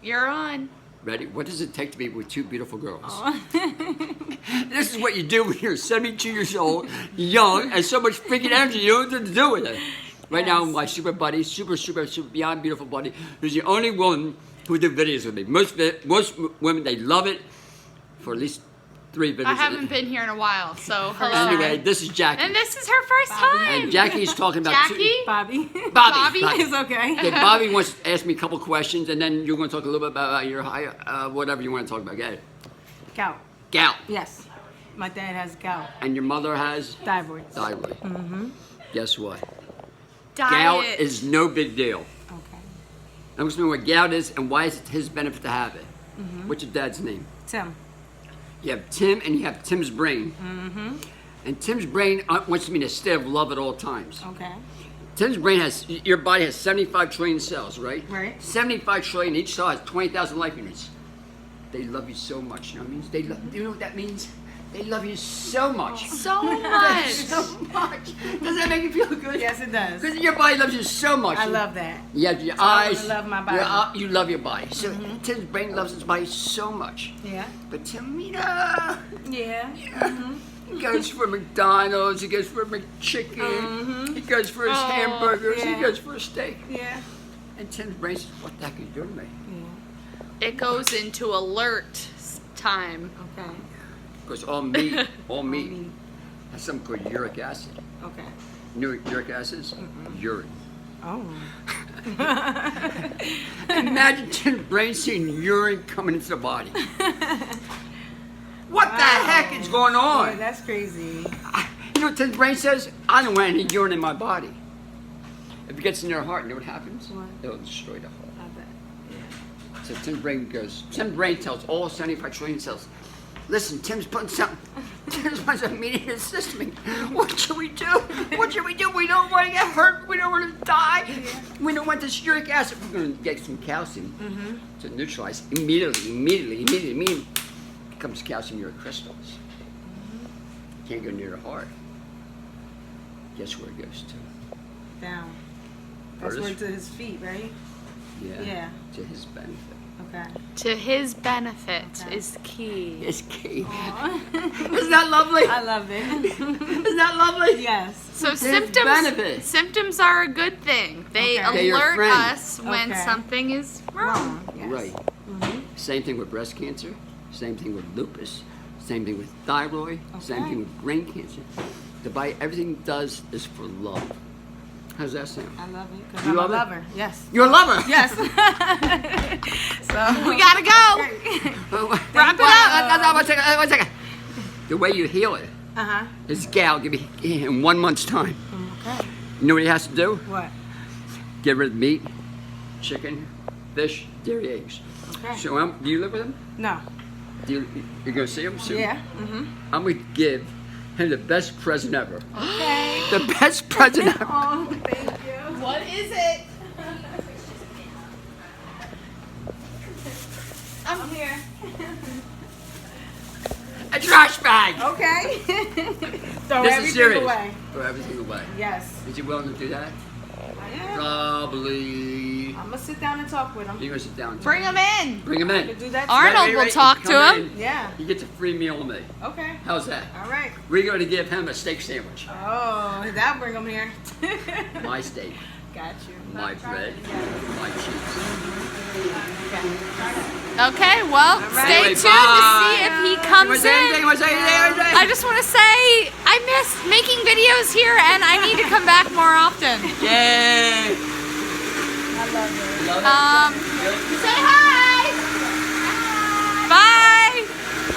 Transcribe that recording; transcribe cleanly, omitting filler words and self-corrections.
You're on. Ready? What does it take to be with two beautiful girls? This is what you do when you're 72 years old, young, and so much freaking energy. You don't know what to do with it. Right now, my super buddy, super beyond beautiful buddy, who's the only woman who do videos with me. Most women, they love it for at least 3 videos. I haven't been here in a while, so hello. Anyway, this is Jackie. And this is her first time. And Jackie's talking about Jackie? Bobby. Bobby is okay. Okay, Bobby wants to ask me a couple questions, and then you're going to talk a little bit about your whatever you want to talk about. Go ahead. Gout. Gout. Yes. My dad has gout. And your mother has? Thyroid. Thyroid. Mm-hmm. Guess what? Diet. Gout is no big deal. Okay. I'm going to explain what gout is and why is it his benefit to have it. Mm-hmm. What's your dad's name? Tim. You have Tim and you have Tim's brain. Mm-hmm. And Tim's brain wants me in a state of love at all times. Okay. Tim's brain your body has 75 trillion cells, right? Right. 75 trillion, each cell has 20,000 life units. They love you so much, you know what I mean? Do you know what that means? They love you so much. So much. So much. Does that make you feel good? Yes, it does. Because your body loves you so much. I love that. You have your So I eyes. love my body. You love your body. So Tim's brain loves his body so much. Yeah. But Tim, Yeah. he goes for McDonald's, he goes for McChicken, he goes for his hamburgers, he yeah. goes for a steak. Yeah. And Tim's brain says, what the heck are you doing to me? Yeah. It goes into alert time. Okay. Because all meat has something called uric acid. Okay. You know what uric acid is? Urine. Oh. Imagine Tim's brain seeing urine coming into the body. What the heck is going on? Yeah, that's crazy. You know what Tim's brain says? I don't want any urine in my body. If it gets in your heart, you know what happens? What? It'll destroy the heart. I bet. So Tim's brain tells all 75 trillion cells, listen, Tim's putting something meat in his system. What should we do? What should we do? We don't want to get hurt. We don't want to die. Yeah. We don't want this uric acid. We're going to get some calcium to neutralize. Immediately becomes calcium uric crystals. Can't go near the heart. Guess where it goes to? Down. That's First? where to his feet, right? Yeah. To his benefit. Okay. To his benefit Okay. is key. It's key. Aw. Isn't that lovely? I love it. Isn't that lovely? Yes. So His benefit. symptoms are a good thing. They Okay. They're your alert friend. us when Okay. something is wrong. Wrong. Yes. Right. Same thing with breast cancer. Same thing with lupus. Same thing with thyroid. Same Okay. thing with brain cancer. The body, everything it does is for love. How's that sound? I love it because You I'm a love it? lover. Yes. You're a lover. Yes. So We gotta go. Wrap it up. One second. The way you heal it Uh-huh. is Gal give me in 1 month's time. Okay. You know what he has to do? What? Get rid of meat, chicken, fish, dairy, eggs. Okay. So do you live with him? No. You're gonna see him soon? Yeah. I'm gonna give him the best present ever. Okay. The best present ever. Oh, thank you. What is it? I'm here. A trash bag. Okay. Throw This is everything serious. away. Throw everything away. Yes. Is he willing to do that? I am. Probably. I'm gonna sit down and talk with him. You're gonna sit down. and Bring him in. Bring him I in. could do that. Arnold will talk to Come him. in. Yeah. He gets a free meal with me. Okay. How's that? All right. We're going to give him a steak sandwich. Oh, that'll bring him here. My steak, Got you. my bread, my cheese. Okay, well, stay Anyway, tuned bye. to see if he comes Want to say anything? in. Want to say anything? I just want to say I miss making videos here, and I need to come back more often. Yay! I love it. Love it? Um, Good? Say hi.